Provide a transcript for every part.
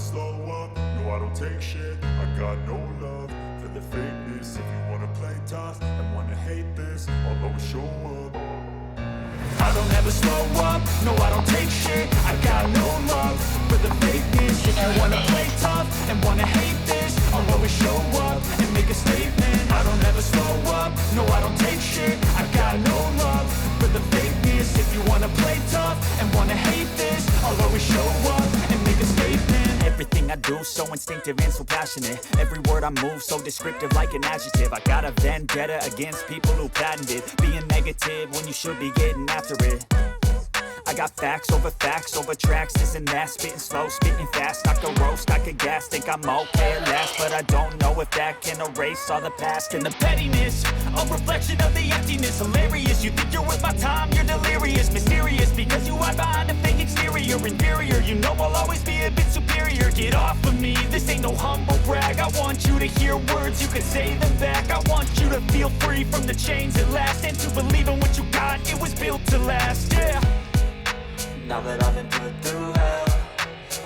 slow up, no I don't take shit. I got no love for the fakeness. If you wanna play tough and wanna hate this, I'll always show up. I don't ever slow up, no I don't take shit. I got no love for the fakeness. If you wanna play tough and wanna hate this, I'll always show up and make a statement. I don't ever slow up, no I don't take shit. I got no love for the fakeness. If you wanna play tough and wanna hate this, I'll always show up and make a statement. Everything I do so instinctive and so passionate. Every word I move so descriptive like an adjective. I got a vendetta against people who patented being negative when you should be getting after it. I got facts over tracks, this and that. Spitting slow, spitting fast, I could roast, I could gas. Think I'm okay at last, but I don't know if that can erase all the past. And the pettiness, a reflection of the emptiness. Hilarious, you think you're worth my time, you're delirious. Mysterious, because you hide behind a fake exterior. Inferior, you know I'll always be a bit superior. Get off of me, this ain't no humble brag. I want you to hear words, you can say them back. I want you to feel free from the chains at last, and to believe in what you got, it was built to last, yeah. Now that I've been put through hell,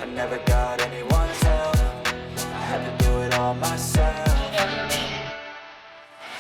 I never got anyone's help. I had to do it all myself.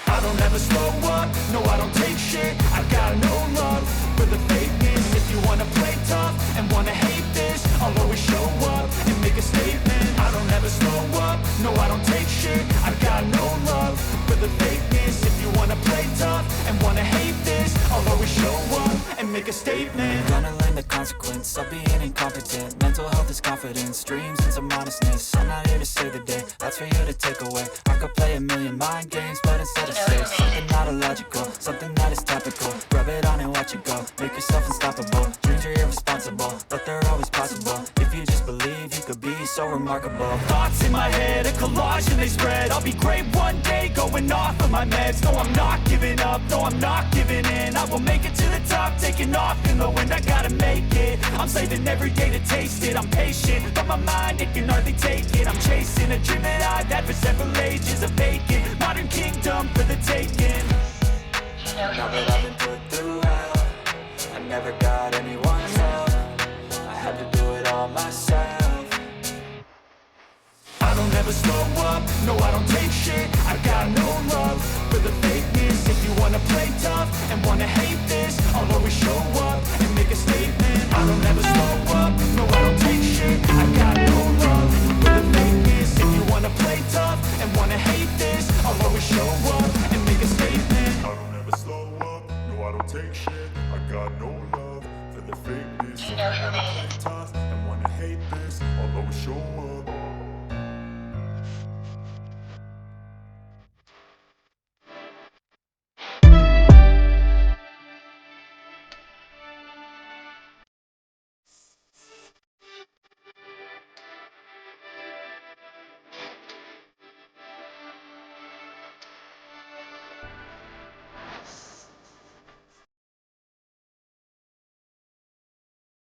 I don't ever slow up, no I don't take shit. I got no love for the fakeness. If you wanna play tough and wanna hate this, I'll always show up and make a statement. I don't ever slow up, no I don't take shit. I got no love for the fakeness. If you wanna play tough and wanna hate this, I'll always show up and make a statement. Gonna learn the consequence of being incompetent. Mental health is confidence, dreams and some honestness. I'm not here to save the day, that's for you to take away. I could play a million mind games, but instead of say something not illogical, something that is topical. Rub it on and watch it go, make yourself unstoppable. Dreams are irresponsible, but they're always possible. If you just believe, you could be so remarkable. Thoughts in my head, a collage and they spread. I'll be great one day, going off of my meds. No, I'm not giving up, no, I'm not giving in. I will make it to the top, taking off in the wind. I gotta make it, I'm saving every day to taste it. I'm patient, but my mind, it can hardly take it. I'm chasing a dream that I've had for several ages. A vacant, modern kingdom for the taking. Now that I've been put through hell, I never got anyone's help. I had to do it all myself. I don't ever slow up, no I don't take shit. I got no love for the fakeness. If you wanna play tough and wanna hate this, I'll always show up and make a statement. I don't ever slow up.